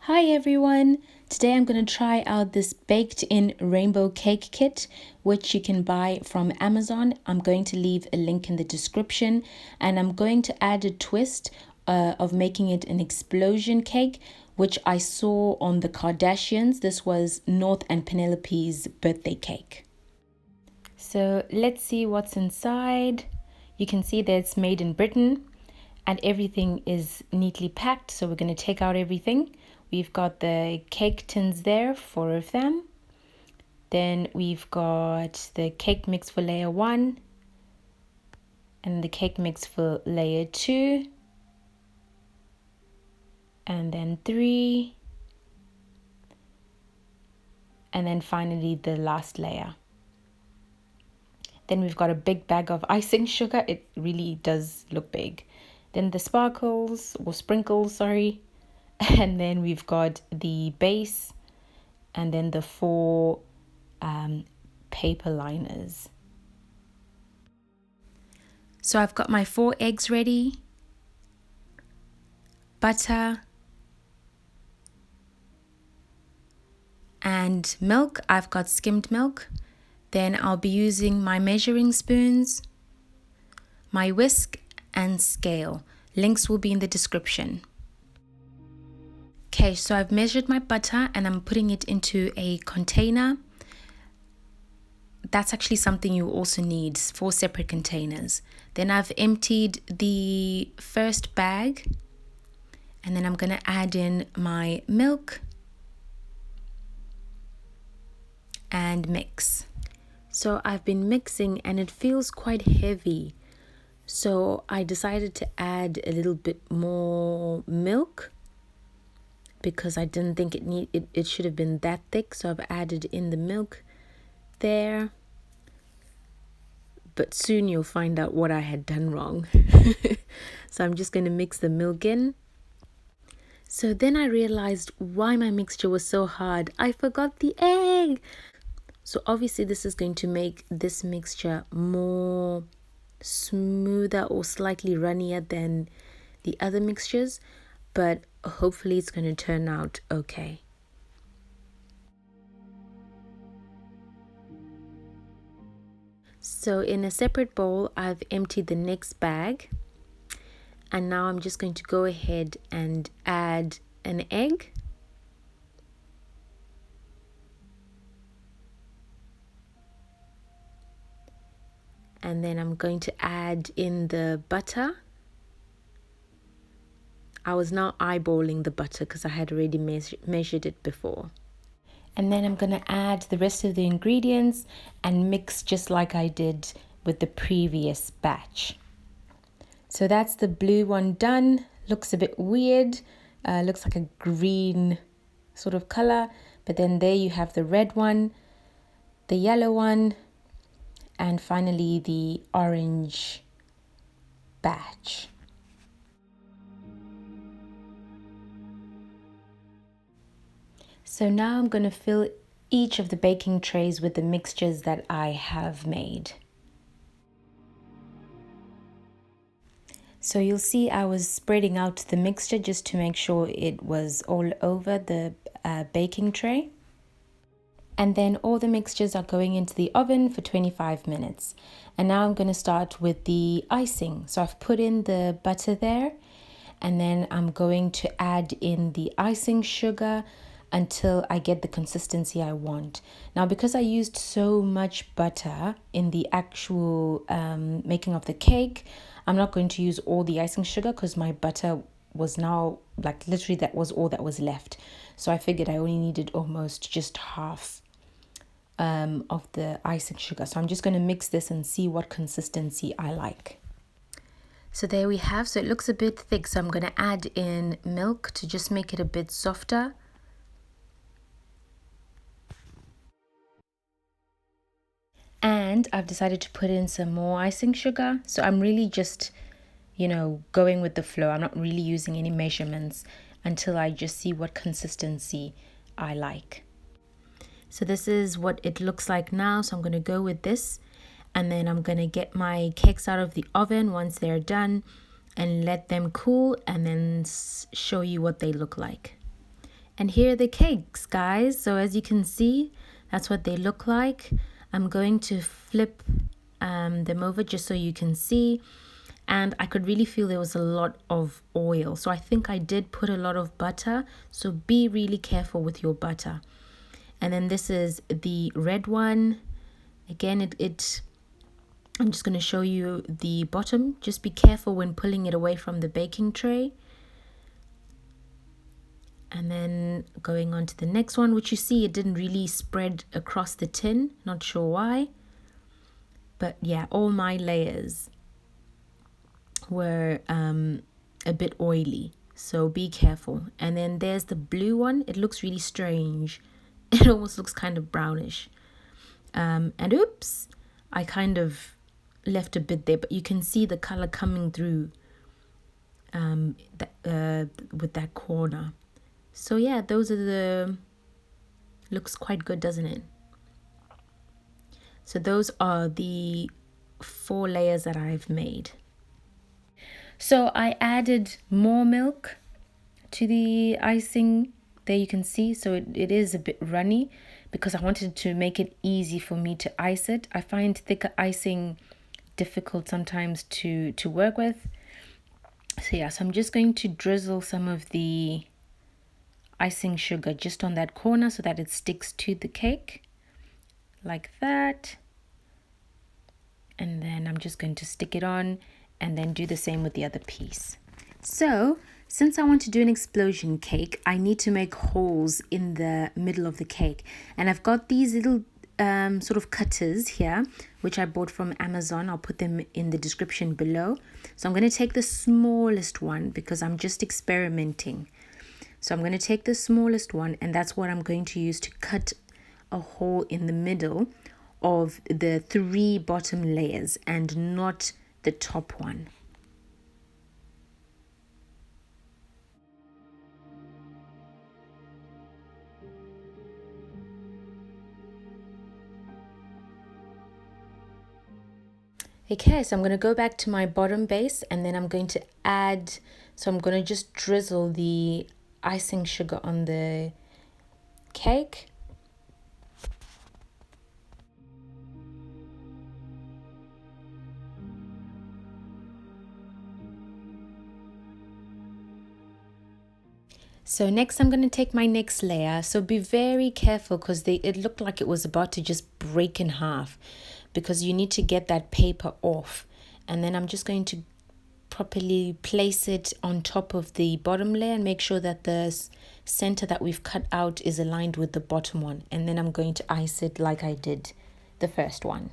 Hi everyone! Today I'm going to try out this Bakedin rainbow cake kit, which you can buy from Amazon. I'm going to leave a link in the description, and I'm going to add a twist of making it an explosion cake, which I saw on the Kardashians. This was North and Penelope's birthday cake. So let's see what's inside. You can see that it's made in Britain and everything is neatly packed. So we're going to take out everything. We've got the cake tins there, 4 of them. Then we've got the cake mix for layer 1 and the cake mix for layer 2. And then 3. And then finally the last layer. Then we've got a big bag of icing sugar. It really does look big. Then the sprinkles, sorry. And then we've got the base and then the 4 paper liners. So I've got my 4 eggs ready, butter, and milk. I've got skimmed milk. Then I'll be using my measuring spoons, my whisk, and scale. Links will be in the description. Okay, so I've measured my butter and I'm putting it into a container. That's actually something you also need, 4 separate containers. Then I've emptied the first bag and then I'm going to add in my milk and mix. So I've been mixing and it feels quite heavy. So I decided to add a little bit more milk, because I didn't think it should have been that thick. So I've added in the milk there. But soon you'll find out what I had done wrong. So I'm just going to mix the milk in. So then I realized why my mixture was so hard. I forgot the egg. So obviously this is going to make this mixture more smoother or slightly runnier than the other mixtures. But hopefully it's going to turn out okay. So in a separate bowl, I've emptied the next bag. And now I'm just going to go ahead and add an egg. And then I'm going to add in the butter. I was now eyeballing the butter because I had already measured it before. And then I'm going to add the rest of the ingredients and mix just like I did with the previous batch. So that's the blue one done. Looks a bit weird. Looks like a green sort of color. But then there you have the red one, the yellow one, and finally the orange batch. So now I'm going to fill each of the baking trays with the mixtures that I have made. So you'll see I was spreading out the mixture just to make sure it was all over the baking tray. And then all the mixtures are going into the oven for 25 minutes. And now I'm going to start with the icing. So I've put in the butter there, and then I'm going to add in the icing sugar until I get the consistency I want. Now, because I used so much butter in the actual making of the cake, I'm not going to use all the icing sugar because my butter was now like literally that was all that was left. So I figured I only needed almost just half of the icing sugar. So I'm just going to mix this and see what consistency I like. So there we have. So it looks a bit thick. So I'm going to add in milk to just make it a bit softer. And I've decided to put in some more icing sugar. So I'm really just, going with the flow. I'm not really using any measurements until I just see what consistency I like. So this is what it looks like now. So I'm going to go with this. And then I'm going to get my cakes out of the oven once they're done and let them cool and then show you what they look like. And here are the cakes, guys. So as you can see, that's what they look like. I'm going to flip them over just so you can see. And I could really feel there was a lot of oil. So I think I did put a lot of butter. So be really careful with your butter. And then this is the red one. Again, I'm just going to show you the bottom. Just be careful when pulling it away from the baking tray. And then going on to the next one, which you see it didn't really spread across the tin. Not sure why. But yeah, all my layers were a bit oily. So be careful. And then there's the blue one. It looks really strange. It almost looks kind of brownish. And oops, I kind of left a bit there. But you can see the color coming through with that corner. So yeah, those are looks quite good, doesn't it? So those are the 4 layers that I've made. So I added more milk to the icing. There you can see, so it is a bit runny because I wanted to make it easy for me to ice it. I find thicker icing difficult sometimes to work with. So yeah, so I'm just going to drizzle some of the icing sugar just on that corner so that it sticks to the cake like that. And then I'm just going to stick it on and then do the same with the other piece. So since I want to do an explosion cake, I need to make holes in the middle of the cake. And I've got these little sort of cutters here, which I bought from Amazon. I'll put them in the description below. So I'm going to take the smallest one because I'm just experimenting. So I'm going to take the smallest one, and that's what I'm going to use to cut a hole in the middle of the 3 bottom layers and not the top one. Okay, so I'm going to go back to my bottom base and then I'm going to add, so I'm going to just drizzle the icing sugar on the cake. So next I'm going to take my next layer. So be very careful because it looked like it was about to just break in half because you need to get that paper off. And then I'm just going to properly place it on top of the bottom layer and make sure that the center that we've cut out is aligned with the bottom one. And then I'm going to ice it like I did the first one.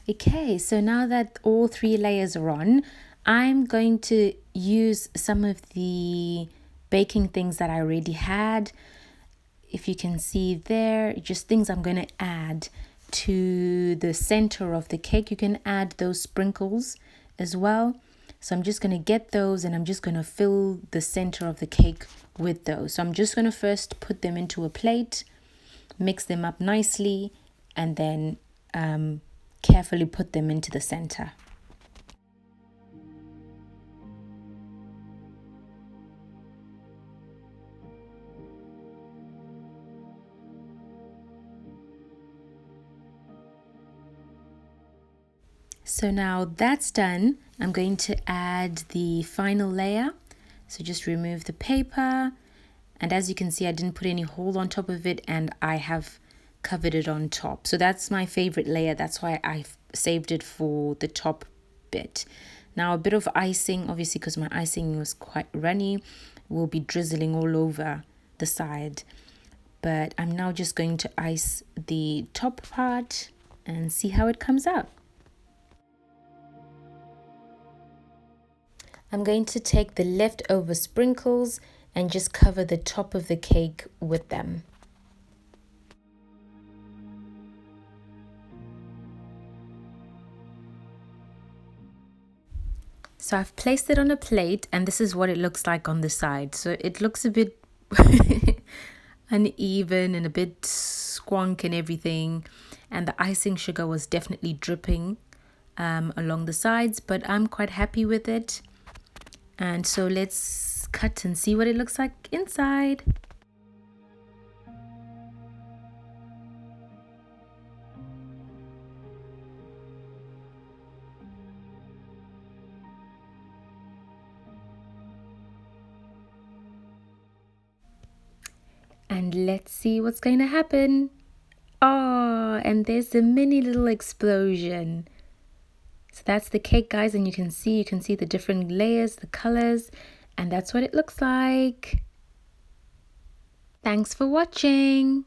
Okay, so now that all 3 layers are on, I'm going to use some of the baking things that I already had. If you can see there, just things I'm going to add to the center of the cake. You can add those sprinkles as well. So I'm just going to get those and I'm just going to fill the center of the cake with those. So I'm just going to first put them into a plate, mix them up nicely, and then carefully put them into the center. So now that's done, I'm going to add the final layer. So just remove the paper, and as you can see, I didn't put any hole on top of it and I have covered it on top. So that's my favorite layer. That's why I've saved it for the top bit. Now a bit of icing, obviously because my icing was quite runny, will be drizzling all over the side. But I'm now just going to ice the top part and see how it comes out. I'm going to take the leftover sprinkles and just cover the top of the cake with them. So I've placed it on a plate and this is what it looks like on the side. So it looks a bit uneven and a bit squonk and everything. And the icing sugar was definitely dripping along the sides, but I'm quite happy with it. And so let's cut and see what it looks like inside. And let's see what's going to happen. Oh, and there's a mini little explosion. So that's the cake, guys, and you can see the different layers, the colors, and that's what it looks like. Thanks for watching.